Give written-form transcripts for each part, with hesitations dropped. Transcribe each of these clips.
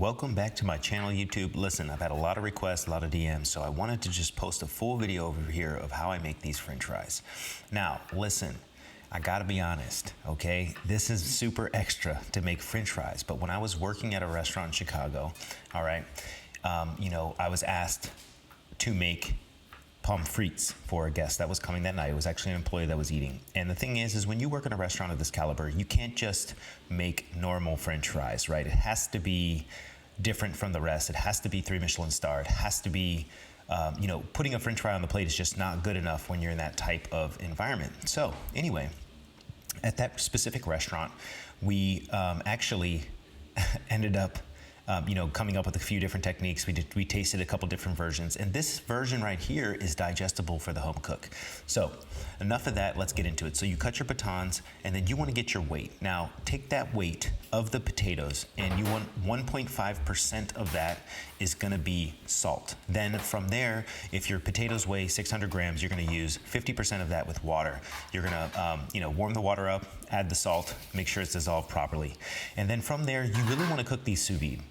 welcome back to my channel, YouTube. Listen, I've had a lot of requests, a lot of DMs, so I wanted to just post a full video over here of how I make these French fries. Now, listen, I gotta be honest, okay? This is super extra to make French fries, but when I was working at a restaurant in Chicago, all right, I was asked to make pommes frites for a guest that was coming that night. It was actually an employee that was eating. And the thing is when you work in a restaurant of this caliber, you can't just make normal French fries, right? It has to be different from the rest. It has to be 3 Michelin star. It has to be, putting a French fry on the plate is just not good enough when you're in that type of environment. So anyway, at that specific restaurant, we actually ended up coming up with a few different techniques. We tasted a couple different versions, and this version right here is digestible for the home cook. So enough of that, let's get into it. So you cut your batons, and then you want to get your weight. Now take that weight of the potatoes, and you want 1.5% of that is going to be salt. Then from there, if your potatoes weigh 600 grams, you're going to use 50% of that with water. You're going to warm the water up, add the salt, make sure it's dissolved properly, and then from there you really want to cook these sous vide.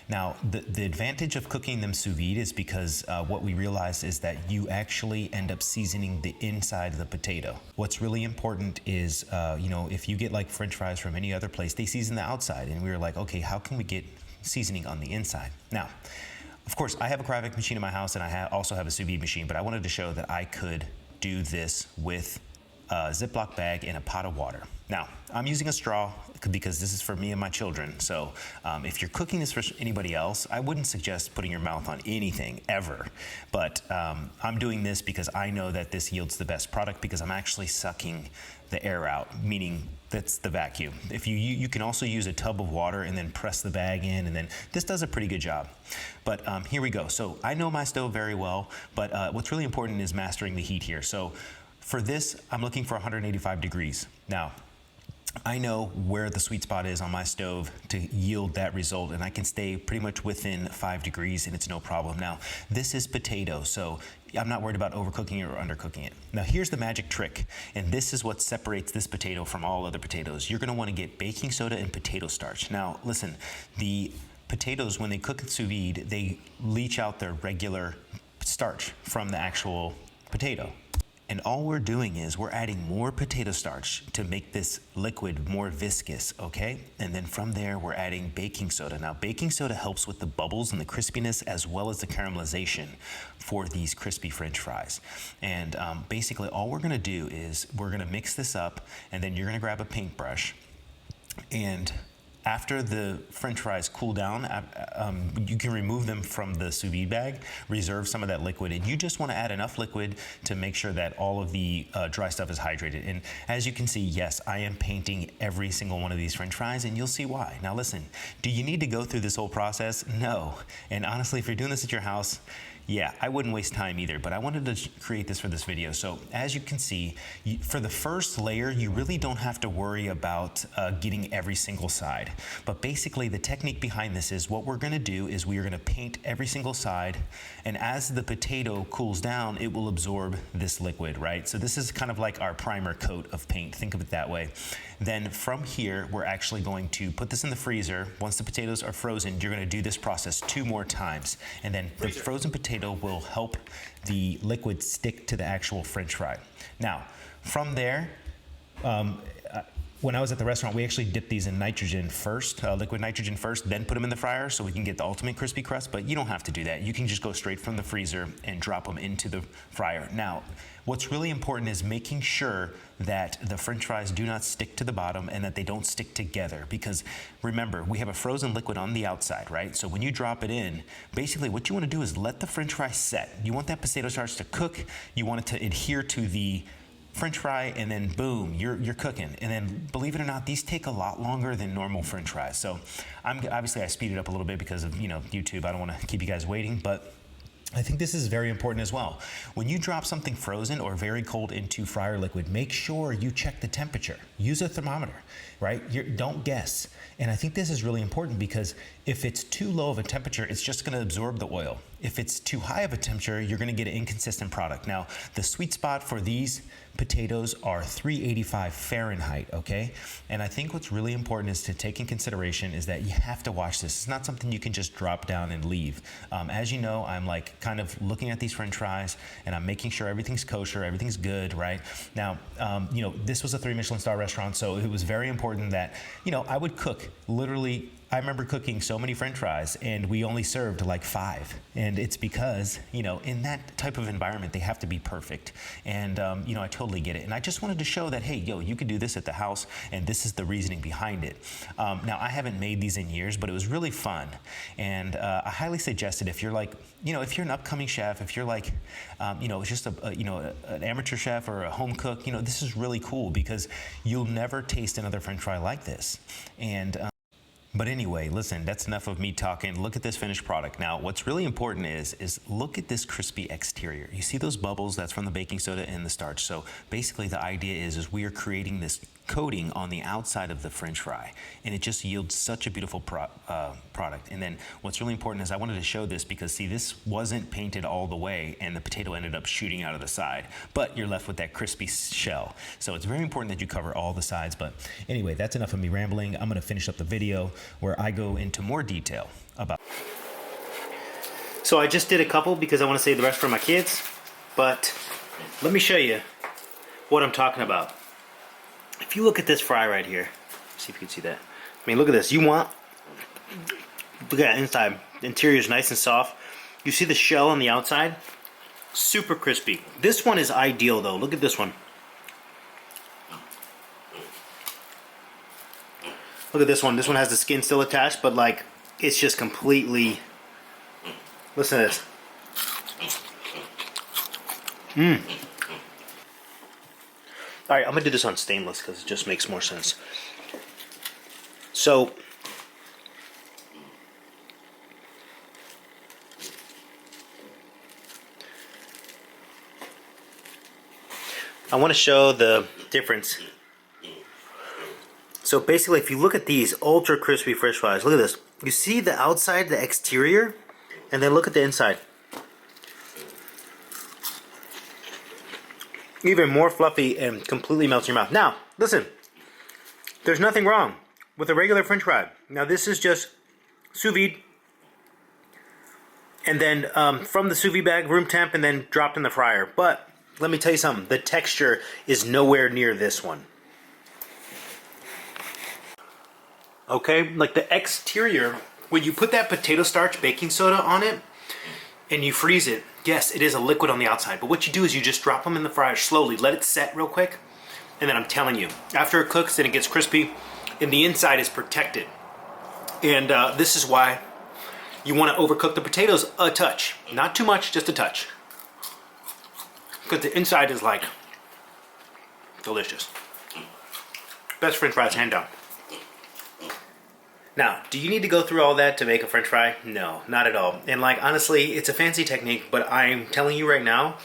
Now the advantage of cooking them sous vide is because what we realized is that you actually end up seasoning the inside of the potato. What's really important is if you get like French fries from any other place, they season the outside, and we were like, okay, how can we get seasoning on the inside? Now, of course, I have a Cryovac machine in my house, and I also have a sous vide machine, but I wanted to show that I could do this with a Ziploc bag and a pot of water. Now, I'm using a straw because this is for me and my children. So if you're cooking this for anybody else, I wouldn't suggest putting your mouth on anything ever. But I'm doing this because I know that this yields the best product because I'm actually sucking the air out, meaning that's the vacuum. If you can also use a tub of water and then press the bag in, and then this does a pretty good job. But here we go. So I know my stove very well, but what's really important is mastering the heat here. So for this, I'm looking for 185 degrees. Now, I know where the sweet spot is on my stove to yield that result, and I can stay pretty much within 5 degrees and it's no problem. Now, this is potato, so I'm not worried about overcooking it or undercooking it. Now, here's the magic trick, and this is what separates this potato from all other potatoes. You're gonna wanna get baking soda and potato starch. Now, listen, the potatoes, when they cook sous vide, they leach out their regular starch from the actual potato. And all we're doing is we're adding more potato starch to make this liquid more viscous, okay? And then from there, we're adding baking soda. Now, baking soda helps with the bubbles and the crispiness as well as the caramelization for these crispy French fries. And basically, all we're gonna do is we're gonna mix this up, and then you're gonna grab a paintbrush, and after the French fries cool down, you can remove them from the sous vide bag, reserve some of that liquid, and you just want to add enough liquid to make sure that all of the dry stuff is hydrated. And as you can see, yes, I am painting every single one of these French fries, and you'll see why. Now listen, do you need to go through this whole process? No. And honestly, if you're doing this at your house, yeah, I wouldn't waste time either, but I wanted to create this for this video. So as you can see, for the first layer, you really don't have to worry about getting every single side. But basically, the technique behind this is what we're gonna do is we are gonna paint every single side, and as the potato cools down, it will absorb this liquid, right? So this is kind of like our primer coat of paint, think of it that way. Then from here, we're actually going to put this in the freezer. Once the potatoes are frozen, you're gonna do this process 2 more times, and then the frozen potato will help the liquid stick to the actual French fry. Now, from there, when I was at the restaurant, we actually dipped these in nitrogen first, liquid nitrogen first, then put them in the fryer so we can get the ultimate crispy crust, but you don't have to do that. You can just go straight from the freezer and drop them into the fryer. Now, what's really important is making sure that the French fries do not stick to the bottom and that they don't stick together, because remember, we have a frozen liquid on the outside, right? So when you drop it in, basically what you want to do is let the French fry set. You want that potato starch to cook, you want it to adhere to the French fry, and then boom, you're cooking. And then believe it or not, these take a lot longer than normal French fries. So obviously I speed it up a little bit because of YouTube. I don't want to keep you guys waiting, but I think this is very important as well. When you drop something frozen or very cold into fryer liquid, make sure you check the temperature. Use a thermometer, right? Don't guess. And I think this is really important because if it's too low of a temperature, it's just gonna absorb the oil. if it's too high of a temperature, you're gonna get an inconsistent product. Now, the sweet spot for these potatoes are 385 Fahrenheit, okay? And I think what's really important is to take in consideration is that you have to watch this. It's not something you can just drop down and leave. As you know, I'm like kind of looking at these French fries and I'm making sure everything's kosher, everything's good, right? Now, you know, this was a 3 Michelin star restaurant, so it was very important that, you know, I would cook literally. I remember cooking so many French fries and we only served like 5. And it's because, you know, in that type of environment, they have to be perfect. And, you know, I totally get it. And I just wanted to show that, hey, yo, you could do this at the house and this is the reasoning behind it. Now, I haven't made these in years, but it was really fun. And I highly suggest it if you're like, you know, if you're an upcoming chef, if you're like, you know, just you know, an amateur chef or a home cook, you know, this is really cool because you'll never taste another French fry like this. And, but anyway, listen, that's enough of me talking. Look at this finished product. Now, what's really important is look at this crispy exterior. You see those bubbles? That's from the baking soda and the starch. So basically the idea is we are creating this coating on the outside of the French fry, and it just yields such a beautiful product. And then what's really important is I wanted to show this because see, this wasn't painted all the way and the potato ended up shooting out of the side, but you're left with that crispy shell. So it's very important that you cover all the sides. But anyway, that's enough of me rambling. I'm gonna finish up the video where I go into more detail about. So I just did a couple because I want to save the rest for my kids, but let me show you what I'm talking about. If you look at this fry right here, see if you can see that. I mean, look at this. Look at that inside. The interior is nice and soft. You see the shell on the outside? Super crispy. This one is ideal though. Look at this one. Look at this one. This one has the skin still attached, but like it's just completely. Listen to this. Mmm. All right, I'm gonna do this on stainless because it just makes more sense. So, I want to show the difference. So basically, if you look at these ultra crispy French fries, look at this. You see the outside, the exterior, and then look at the inside. Even more fluffy and completely melts in your mouth. Now, listen, there's nothing wrong with a regular French fry. Now, this is just sous vide, and then from the sous vide bag, room temp, and then dropped in the fryer. But let me tell you something, the texture is nowhere near this one. Okay, like the exterior, when you put that potato starch baking soda on it, and you freeze it, yes, it is a liquid on the outside, but what you do is you just drop them in the fryer slowly, let it set real quick, and then I'm telling you, after it cooks and it gets crispy, and the inside is protected. And this is why you want to overcook the potatoes a touch. Not too much, just a touch. Because the inside is like delicious. Best French fries, hand down. Now, do you need to go through all that to make a French fry? No, not at all. And like, honestly, it's a fancy technique, but I'm telling you right now,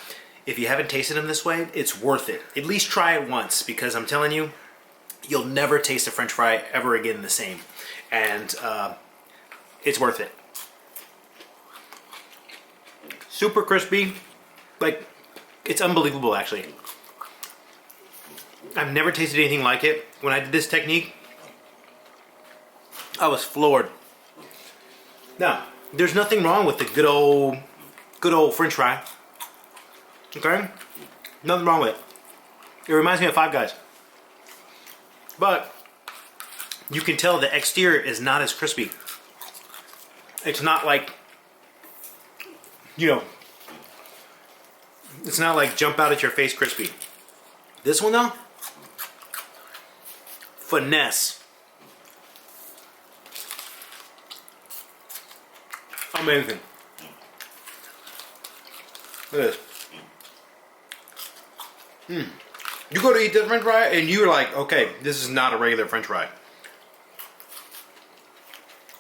if you haven't tasted them this way, it's worth it. At least try it once, because I'm telling you, you'll never taste a French fry ever again the same. And it's worth it. Super crispy. Like, it's unbelievable, actually. I've never tasted anything like it. When I did this technique, I was floored. Now, there's nothing wrong with the good old French fry. Okay? Nothing wrong with it. It reminds me of Five Guys. But you can tell the exterior is not as crispy. It's not like, you know, it's not like jump out at your face crispy. This one though, finesse. Amazing. Look at this. You go to eat this French fry and you're like, okay, this is not a regular French fry.